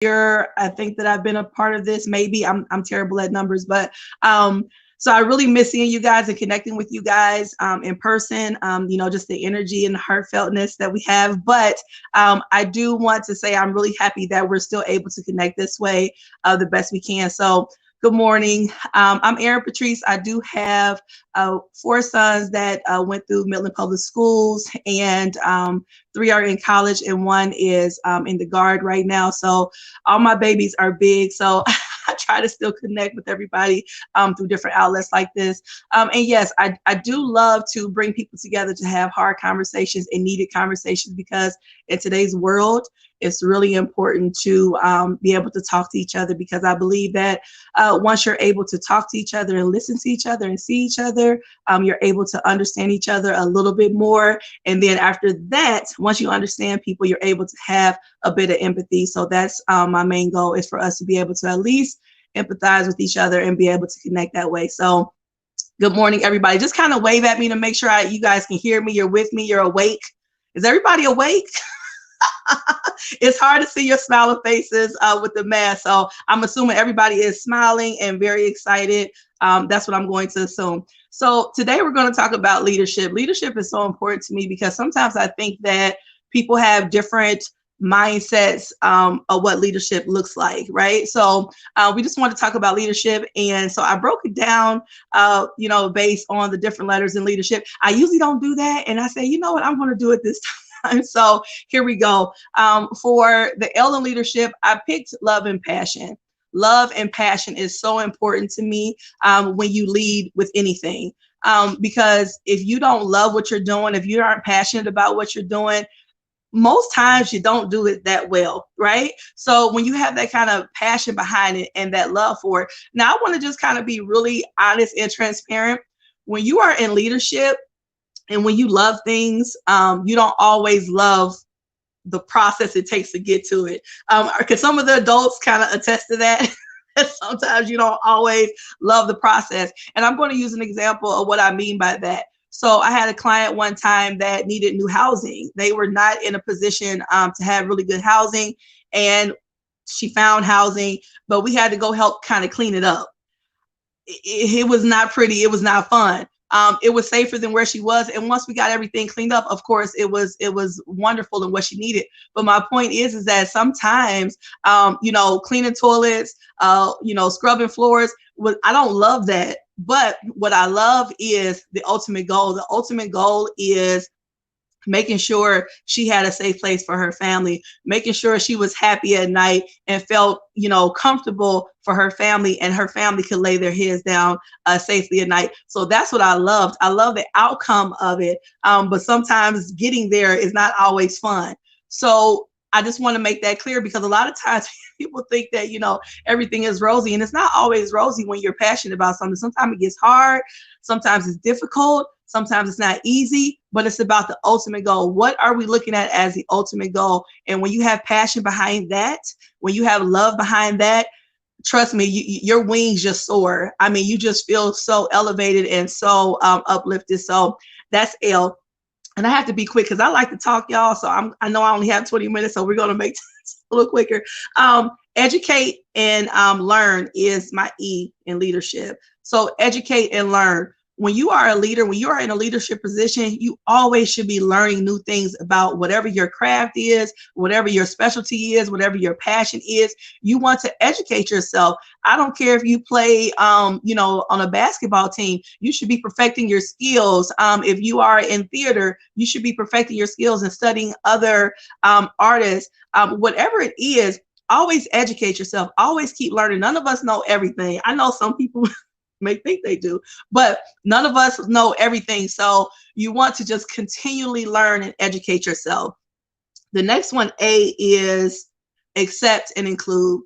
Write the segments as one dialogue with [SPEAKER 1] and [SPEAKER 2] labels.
[SPEAKER 1] year, I think that I've been a part of this. Maybe I'm terrible at numbers, but so I really miss seeing you guys and connecting with you guys in person. Just the energy and the heartfeltness that we have. But I do want to say I'm really happy that we're still able to connect this way the best we can. So good morning. I'm Erin Patrice. I do have four sons that went through Midland Public Schools, and three are in college, and one is in the Guard right now. So all my babies are big. So I try to still connect with everybody through different outlets like this. And yes, I do love to bring people together to have hard conversations and needed conversations, because in today's world, it's really important to be able to talk to each other, because I believe that once you're able to talk to each other and listen to each other and see each other, you're able to understand each other a little bit more. And then after that, once you understand people, you're able to have a bit of empathy. So that's my main goal, is for us to be able to at least empathize with each other and be able to connect that way. So good morning, everybody. Just kind of wave at me to make sure you guys can hear me. You're with me. You're awake. Is everybody awake? It's hard to see your smiling faces with the mask. So I'm assuming everybody is smiling and very excited. That's what I'm going to assume. So today we're going to talk about leadership. Leadership is so important to me, because sometimes I think that people have different mindsets of what leadership looks like, right? So we just want to talk about leadership. And so I broke it down, based on the different letters in leadership. I usually don't do that. And I say, you know what, I'm going to do it this time. So here we go. For the L in leadership, I picked love and passion. Love and passion is so important to me when you lead with anything. Because if you don't love what you're doing, if you aren't passionate about what you're doing, most times you don't do it that well, right? So when you have that kind of passion behind it and that love for it. Now, I want to just kind of be really honest and transparent. When you are in leadership, and when you love things, you don't always love the process it takes to get to it. Because some of the adults kind of attest to that. Sometimes you don't always love the process. And I'm going to use an example of what I mean by that. So I had a client one time that needed new housing. They were not in a position to have really good housing. And she found housing, but we had to go help kind of clean it up. It was not pretty. It was not fun. It was safer than where she was. And once we got everything cleaned up, of course, it was wonderful in what she needed. But my point is that sometimes, cleaning toilets, scrubbing floors, I don't love that. But what I love is the ultimate goal. The ultimate goal is making sure she had a safe place for her family, making sure she was happy at night and felt, comfortable for her family, and her family could lay their heads down safely at night. So that's what I loved. I love the outcome of it. But sometimes getting there is not always fun. So I just want to make that clear, because a lot of times people think that, everything is rosy, and it's not always rosy when you're passionate about something. Sometimes it gets hard. Sometimes it's difficult. Sometimes it's not easy, but it's about the ultimate goal. What are we looking at as the ultimate goal? And when you have passion behind that, when you have love behind that, trust me, your wings just soar. I mean, you just feel so elevated and so uplifted. So that's L. And I have to be quick because I like to talk, y'all. So I know I only have 20 minutes, so we're going to make this a little quicker. Educate and learn is my E in leadership. So educate and learn. When you are a leader, when you are in a leadership position, you always should be learning new things about whatever your craft is, whatever your specialty is, whatever your passion is. You want to educate yourself. I don't care if you play, on a basketball team, you should be perfecting your skills. If you are in theater, you should be perfecting your skills and studying other artists. Whatever it is, always educate yourself. Always keep learning. None of us know everything. I know some people may think they do, but none of us know everything. So you want to just continually learn and educate yourself. The next one, A, is accept and include.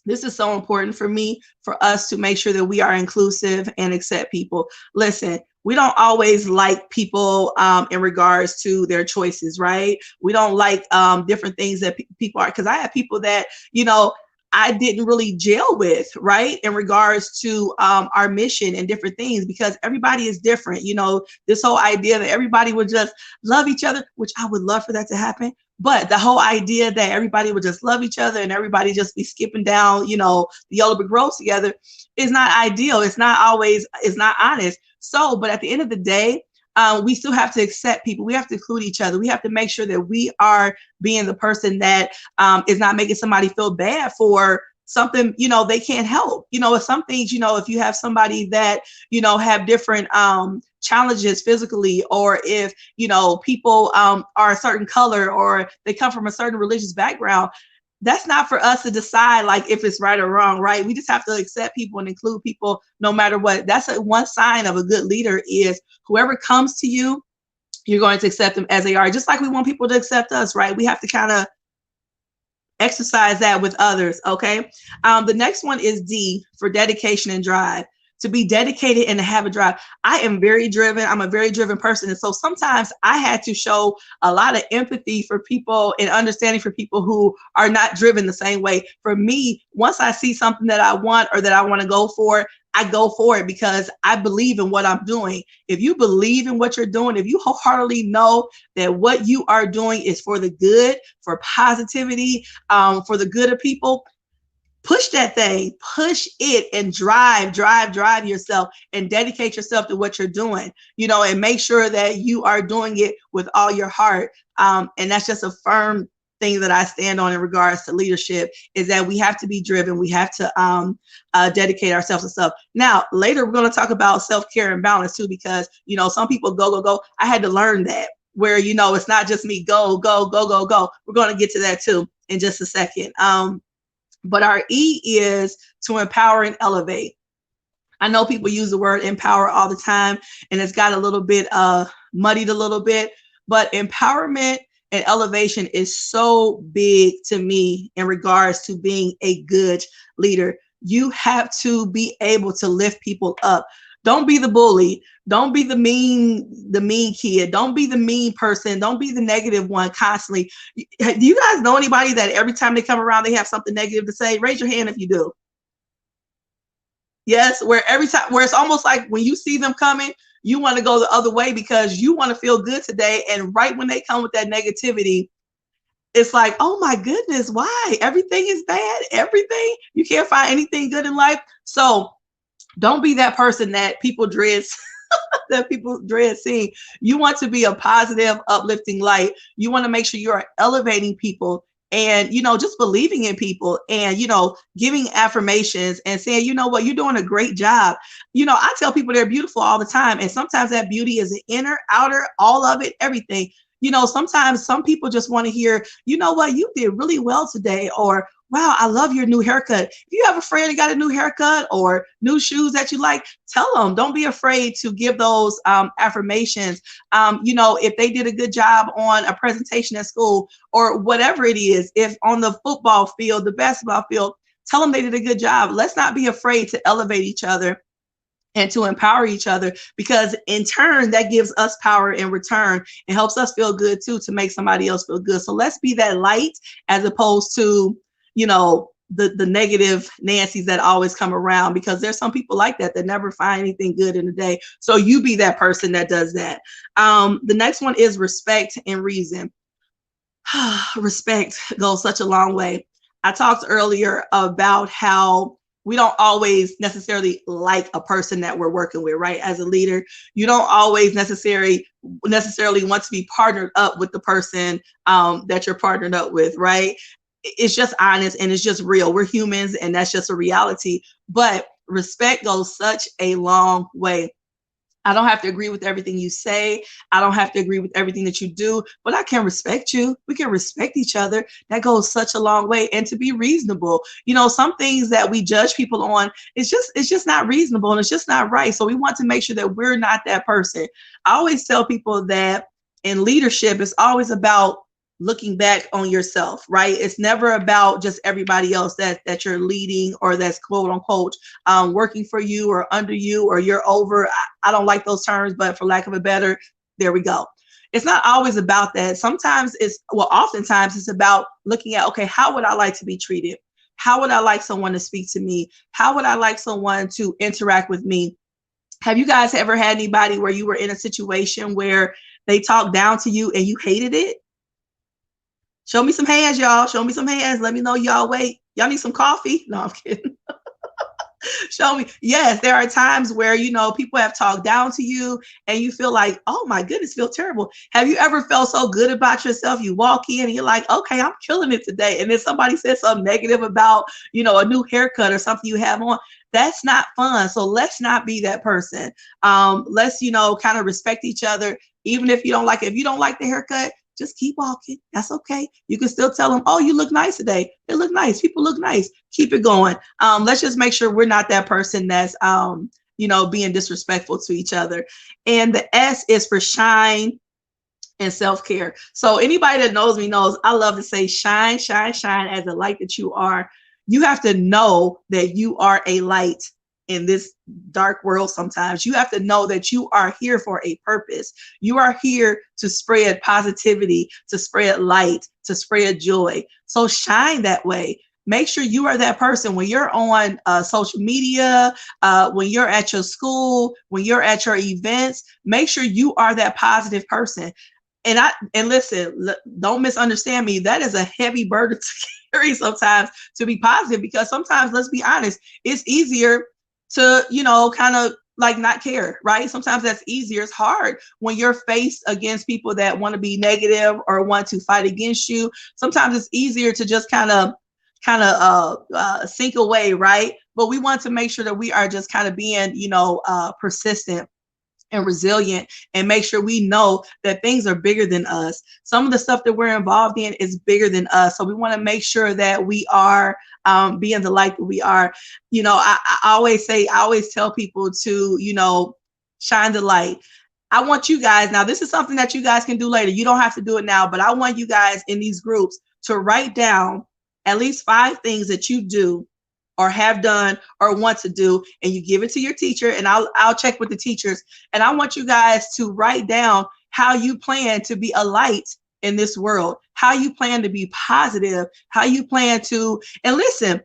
[SPEAKER 1] This is so important for me, for us to make sure that we are inclusive and accept people. Listen, we don't always like people in regards to their choices, right? We don't like different things that people are, because I have people that, I didn't really gel with, right, in regards to our mission and different things, because everybody is different. This whole idea that everybody would just love each other, which I would love for that to happen, But the whole idea that everybody would just love each other and everybody just be skipping down, the yellow brick road together is not ideal. It's not honest. So, but at the end of the day, we still have to accept people. We have to include each other. We have to make sure that we are being the person that is not making somebody feel bad for something, they can't help. With some things, if you have somebody that, have different challenges physically, or if, people are a certain color or they come from a certain religious background, that's not for us to decide like if it's right or wrong, right? We just have to accept people and include people no matter what. That's one sign of a good leader is whoever comes to you, you're going to accept them as they are, just like we want people to accept us, right? We have to kind of exercise that with others. Okay. The next one is D, for dedication and drive. To be dedicated and to have a drive. I am very driven. I'm a very driven person. And so sometimes I had to show a lot of empathy for people and understanding for people who are not driven the same way. For me, once I see something that I want or that I want to go for, I go for it because I believe in what I'm doing. If you believe in what you're doing, if you wholeheartedly know that what you are doing is for the good, for positivity, for the good of people, push that thing, push it, and drive yourself and dedicate yourself to what you're doing, and make sure that you are doing it with all your heart. And that's just a firm thing that I stand on in regards to leadership, is that we have to be driven. We have to dedicate ourselves to stuff. Now, later, we're going to talk about self-care and balance too, because, some people go. I had to learn that where, it's not just me go. We're going to get to that too in just a second. But our E is to empower and elevate. I know people use the word empower all the time, and it's got a little bit muddied a little bit, but empowerment and elevation is so big to me in regards to being a good leader. You have to be able to lift people up. Don't be the bully. Don't be the mean kid. Don't be the mean person. Don't be the negative one constantly. Do you guys know anybody that every time they come around, they have something negative to say? Raise your hand if you do. Yes, where every time, where it's almost like when you see them coming, you want to go the other way because you want to feel good today. And right when they come with that negativity, it's like, oh my goodness, why? Everything is bad. Everything. You can't find anything good in life. So don't be that person that people dread seeing. You want to be a positive, uplifting light. You want to make sure you are elevating people and, just believing in people and, giving affirmations and saying, you know what, you're doing a great job. I tell people they're beautiful all the time. And sometimes that beauty is an inner, outer, all of it, everything. Sometimes some people just want to hear, you know what, you did really well today, or wow, I love your new haircut. If you have a friend that got a new haircut or new shoes that you like, tell them. Don't be afraid to give those affirmations. If they did a good job on a presentation at school or whatever it is, if on the football field, the basketball field, tell them they did a good job. Let's not be afraid to elevate each other and to empower each other, because in turn, that gives us power in return. It helps us feel good too, to make somebody else feel good. So let's be that light as opposed to, the negative Nancy's that always come around, because there's some people like that never find anything good in the day. So you be that person that does that. The next one is respect and reason. Respect goes such a long way. I talked earlier about how we don't always necessarily like a person that we're working with, right? As a leader, you don't always necessarily want to be partnered up with the person that you're partnered up with, right? It's just honest and it's just real. We're humans and that's just a reality. But respect goes such a long way. I don't have to agree with everything you say. I don't have to agree with everything that you do, but I can respect you. We can respect each other. That goes such a long way. And to be reasonable, some things that we judge people on, it's just not reasonable and it's just not right. So we want to make sure that we're not that person. I always tell people that in leadership, it's always about looking back on yourself, right? It's never about just everybody else that you're leading or that's quote unquote working for you or under you or you're over. I don't like those terms, but for lack of a better, there we go. It's not always about that. Oftentimes it's about looking at, okay, how would I like to be treated? How would I like someone to speak to me? How would I like someone to interact with me? Have you guys ever had anybody where you were in a situation where they talked down to you and you hated it? Show me some hands, y'all. Show me some hands. Let me know y'all wait. Y'all need some coffee? No, I'm kidding. Show me. Yes, there are times where, people have talked down to you and you feel like, oh my goodness, feel terrible. Have you ever felt so good about yourself? You walk in and you're like, okay, I'm killing it today. And then somebody says something negative about, a new haircut or something you have on. That's not fun. So let's not be that person. Let's, kind of respect each other. Even if you don't like it. If you don't like the haircut, just keep walking. That's okay. You can still tell them, oh, you look nice today. They look nice. People look nice. Keep it going. Let's just make sure we're not that person that's, being disrespectful to each other. And the S is for shine and self-care. So anybody that knows me knows I love to say shine, shine, shine as the light that you are. You have to know that you are a light in this dark world. Sometimes you have to know that you are here for a purpose. You are here to spread positivity, to spread light, to spread joy. So shine that way. Make sure you are that person when you're on social media, when you're at your school, when you're at your events. Make sure you are that positive person. And listen, don't misunderstand me. That is a heavy burden to carry sometimes, to be positive, because sometimes, let's be honest, it's easier to, kind of like not care, right? Sometimes that's easier. It's hard when you're faced against people that want to be negative or want to fight against you. Sometimes it's easier to just kind of sink away, right? But we want to make sure that we are just kind of being, persistent and resilient, and make sure we know that things are bigger than us. Some of the stuff that we're involved in is bigger than us. So we want to make sure that we are being the light that we are. I always tell people to, shine the light. I want you guys, now this is something that you guys can do later. You don't have to do it now, but I want you guys in these groups to write down at least 5 things that you do or have done or want to do, and you give it to your teacher, and I'll check with the teachers. And I want you guys to write down how you plan to be a light in this world, how you plan to be positive, how you plan to, and listen,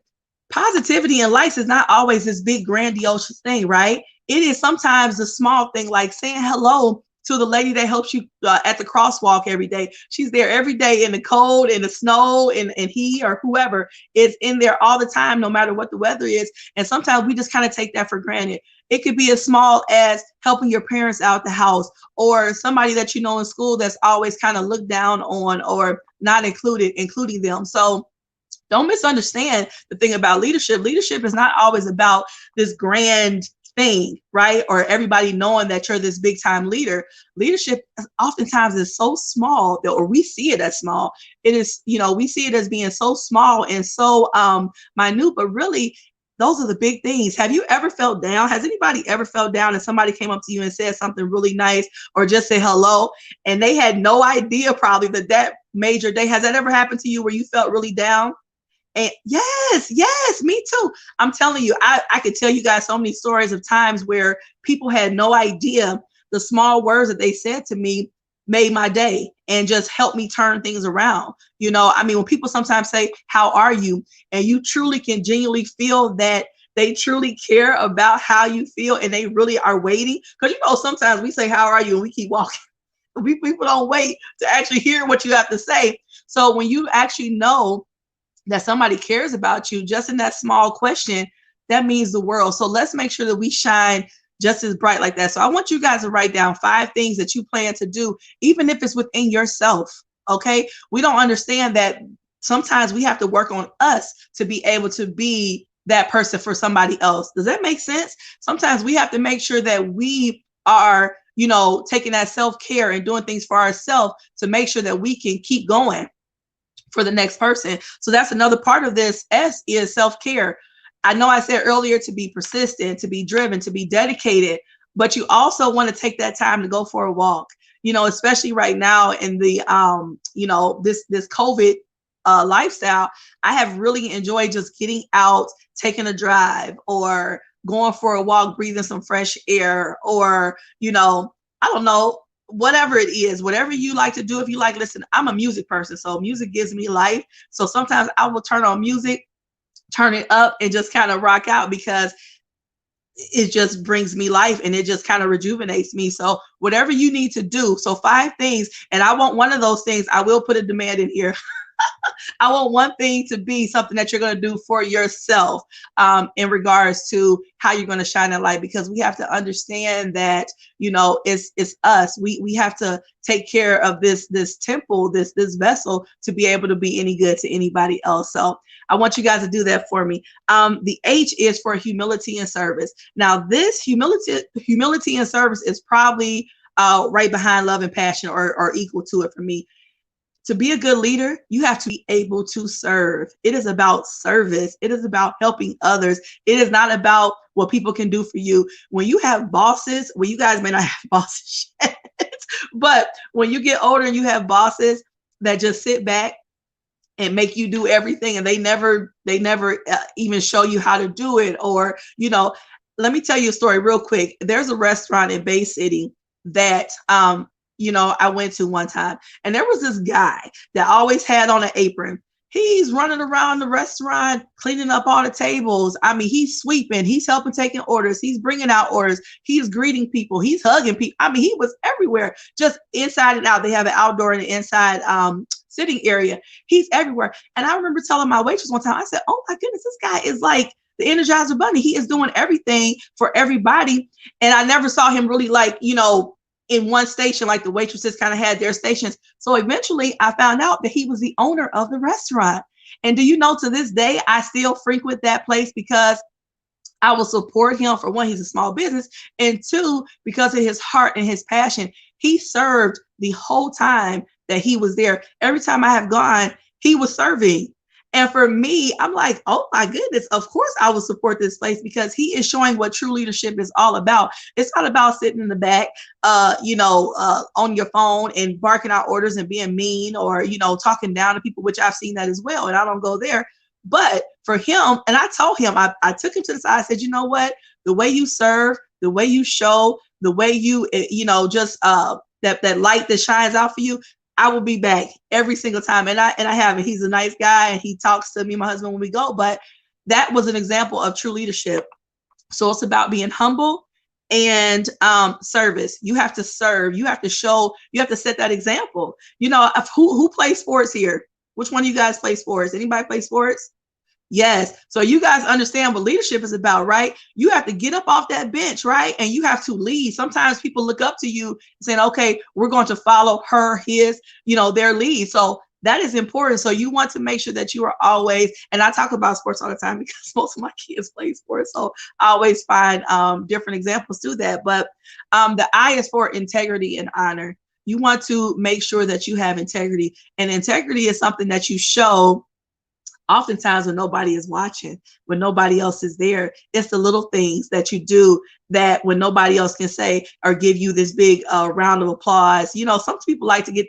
[SPEAKER 1] positivity and lights is not always this big grandiose thing, right? It is sometimes a small thing, like saying hello to the lady that helps you at the crosswalk every day. She's there every day in the cold, in the snow, and he or whoever is in there all the time, no matter what the weather is. And sometimes we just kind of take that for granted. It could be as small as helping your parents out the house, or somebody that you know in school that's always kind of looked down on or not including them. So don't misunderstand the thing about leadership. Leadership is not always about this grand thing, right? Or everybody knowing that you're this big time leader. Leadership oftentimes is so small, or we see it as small. It is, we see it as being so small and so minute, but really those are the big things. Have you ever felt down? Has anybody ever felt down and somebody came up to you and said something really nice, or just say hello, and they had no idea probably that made your day? Has that ever happened to you where you felt really down? And yes, me too. I'm telling you, I could tell you guys so many stories of times where people had no idea the small words that they said to me made my day and just helped me turn things around. When people sometimes say, how are you? And you truly can genuinely feel that they truly care about how you feel, and they really are waiting. Because, sometimes we say, how are you? And we keep walking. People don't wait to actually hear what you have to say. So when you actually know that somebody cares about you just in that small question, that means the world. So let's make sure that we shine just as bright like that. So I want you guys to write down 5 things that you plan to do, even if it's within yourself. Okay. We don't understand that sometimes we have to work on us to be able to be that person for somebody else. Does that make sense? Sometimes we have to make sure that we are, taking that self-care and doing things for ourselves to make sure that we can keep going for the next person. So that's another part of this. S is self-care. I know I said earlier to be persistent, to be driven, to be dedicated, but you also want to take that time to go for a walk, especially right now in the, this COVID lifestyle. I have really enjoyed just getting out, taking a drive, or going for a walk, breathing some fresh air, or, I don't know, whatever it is, whatever you like to do. If you like, listen, I'm a music person, so music gives me life. So sometimes I will turn on music, turn it up, and just kind of rock out, because it just brings me life and it just kind of rejuvenates me. So whatever you need to do. So 5 things, and I want one of those things. I will put a demand in here. I want one thing to be something that you're going to do for yourself, in regards to how you're going to shine that light, because we have to understand that, it's us. We have to take care of this temple, this vessel, to be able to be any good to anybody else. So I want you guys to do that for me. The H is for humility and service. Now, this humility and service is probably right behind love and passion, or equal to it for me. To be a good leader, you have to be able to serve. It is about service. It is about helping others. It is not about what people can do for you. When you have bosses, well, you guys may not have bosses yet, but when you get older and you have bosses that just sit back and make you do everything, and they never even show you how to do it, or let me tell you a story real quick. There's a restaurant in Bay City that I went to one time, and there was this guy that always had on an apron. He's running around the restaurant, cleaning up all the tables. I mean, he's sweeping, he's helping taking orders, he's bringing out orders, he's greeting people, he's hugging people. I mean, he was everywhere, just inside and out. They have an outdoor and an inside sitting area. He's everywhere. And I remember telling my waitress one time, I said, oh my goodness, this guy is like the Energizer Bunny. He is doing everything for everybody. And I never saw him really in one station, like the waitresses kind of had their stations. So eventually I found out that he was the owner of the restaurant. And do you know, to this day, I still frequent that place because I will support him. For one, he's a small business, and two, because of his heart and his passion. He served the whole time that he was there. Every time I have gone, he was serving. And for me, I'm like, oh my goodness, of course I will support this place, because he is showing what true leadership is all about. It's not about sitting in the back, on your phone and barking out orders and being mean, or, talking down to people, which I've seen that as well. And I don't go there. But for him, and I told him, I took him to the side, I said, you know what, the way you serve, the way you show, the way you, just that light that shines out for you, I will be back every single time. And I have it. He's a nice guy, and he talks to me and my husband when we go. But that was an example of true leadership. So it's about being humble and service. You have to serve. You have to show. You have to set that example. Who plays sports here? Which one of you guys play sports? Anybody play sports? Yes. So you guys understand what leadership is about, right? You have to get up off that bench, right? And you have to lead. Sometimes people look up to you saying, okay, we're going to follow their lead. So that is important. So you want to make sure that you are always, and I talk about sports all the time because most of my kids play sports. So I always find different examples to that. But the I is for integrity and honor. You want to make sure that you have integrity, and integrity is something that you show oftentimes when nobody is watching, when nobody else is there. It's the little things that you do that when nobody else can say or give you this big round of applause. Some people like to get,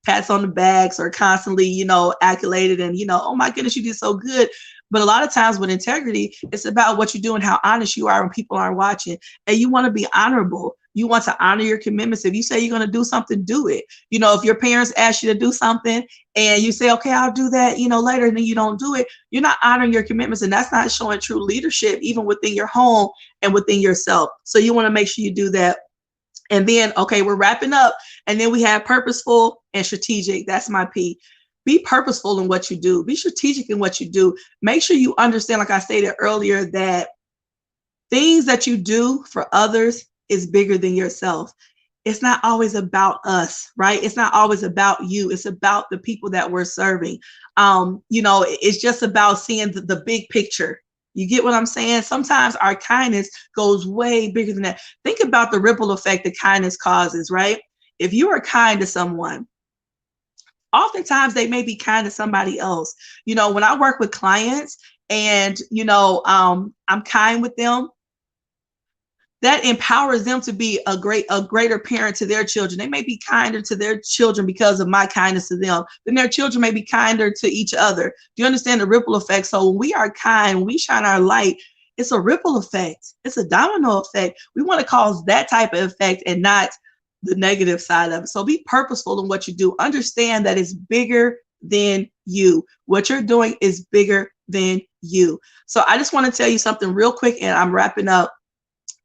[SPEAKER 1] pats on the backs, or constantly, accoladed, and, oh my goodness, you did so good. But a lot of times with integrity, it's about what you do and how honest you are when people aren't watching. And you want to be honorable. You want to honor your commitments. If you say you're going to do something, do it. If your parents ask you to do something and you say, okay, I'll do that, later, and then you don't do it, you're not honoring your commitments. And that's not showing true leadership, even within your home and within yourself. So you want to make sure you do that. And then, okay, we're wrapping up. And then we have purposeful and strategic. That's my P. Be purposeful in what you do. Be strategic in what you do. Make sure you understand, like I stated earlier, that things that you do for others is bigger than yourself. It's not always about us, right? It's not always about you. It's about the people that we're serving. It's just about seeing the big picture. You get what I'm saying? Sometimes our kindness goes way bigger than that. Think about the ripple effect that kindness causes, right? If you are kind to someone, oftentimes they may be kind to somebody else. When I work with clients and, I'm kind with them, that empowers them to be a greater parent to their children. They may be kinder to their children because of my kindness to them. Then their children may be kinder to each other. Do you understand the ripple effect? So when we are kind, when we shine our light, it's a ripple effect. It's a domino effect. We want to cause that type of effect and not the negative side of it. So be purposeful in what you do. Understand that it's bigger than you. What you're doing is bigger than you. So I just want to tell you something real quick, and I'm wrapping up.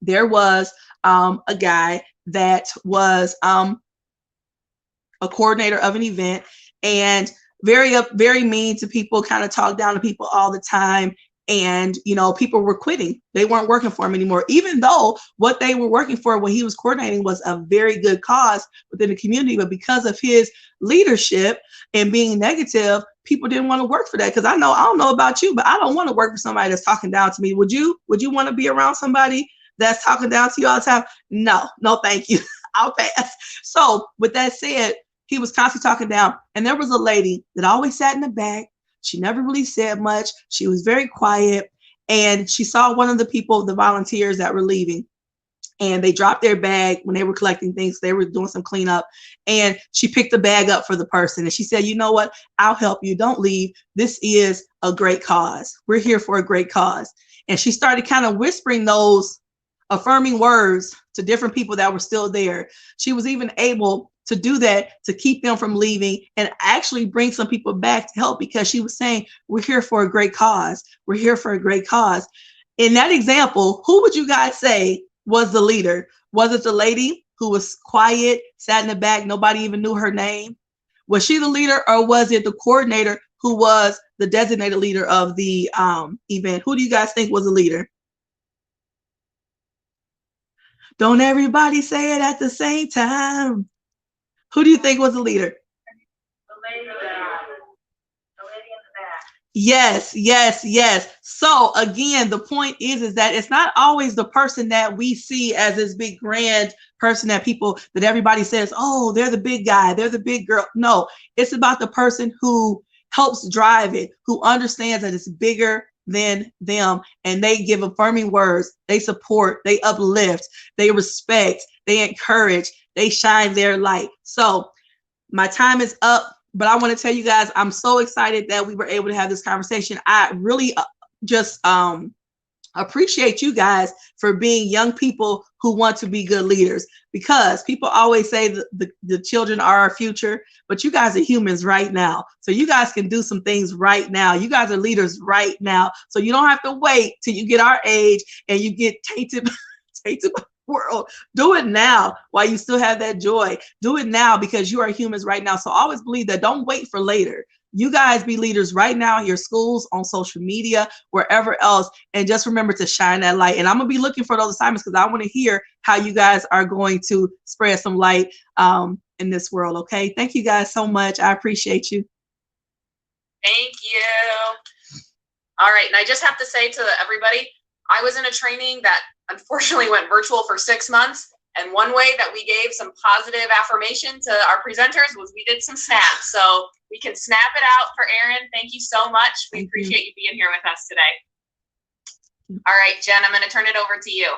[SPEAKER 1] There was a guy that was a coordinator of an event, and very mean to people, kind of talked down to people all the time. And, you know, people were quitting. They weren't working for him anymore, even though what they were working for when he was coordinating was a very good cause within the community. But because of his leadership and being negative, people didn't want to work for that. Because I don't know about you, but I don't want to work for somebody that's talking down to me. Would you want to be around somebody that's talking down to you all the time? No, thank you. I'll pass. So with that said, he was constantly talking down. And there was a lady that always sat in the back. She never really said much. She was very quiet. And she saw one of the people, the volunteers that were leaving. And they dropped their bag when they were collecting things. They were doing some cleanup. And she picked the bag up for the person. And she said, you know what? I'll help you. Don't leave. This is a great cause. We're here for a great cause. And she started kind of whispering those affirming words to different people that were still there. She was even able to do that to keep them from leaving and actually bring some people back to help, because she was saying, we're here for a great cause. We're here for a great cause. In that example, who would you guys say was the leader? Was it the lady who was quiet, sat in the back, nobody even knew her name? Was she the leader, or was it the coordinator who was the designated leader of the event? Who do you guys think was the leader? Don't everybody say it at the same time. Who do you think was the leader? The lady in the back. Yes. So again, the point is that it's not always the person that we see as this big grand person that everybody says, oh, they're the big guy, they're the big girl. No, it's about the person who helps drive it, who understands that it's bigger than them, and they give affirming words, they support, they uplift, they respect, they encourage, they shine their light. So my time is up, but I want to tell you guys, I'm so excited that we were able to have this conversation. I really just appreciate you guys for being young people who want to be good leaders, because people always say the children are our future, but you guys are humans right now. So you guys can do some things right now. You guys are leaders right now. So you don't have to wait till you get our age and you get tainted by the world. Do it now while you still have that joy. Do it now because you are humans right now. So always believe that. Don't wait for later. You guys be leaders right now in your schools, on social media, wherever else. And just remember to shine that light. And I'm going to be looking for those assignments because I want to hear how you guys are going to spread some light in this world. Okay. Thank you guys so much. I appreciate you.
[SPEAKER 2] Thank you. All right. And I just have to say to everybody, I was in a training that unfortunately went virtual for 6 months. And one way that we gave some positive affirmation to our presenters was we did some snaps. So we can snap it out for Erin. Thank you so much. We appreciate you being here with us today. All right, Jen, I'm going to turn it over to you.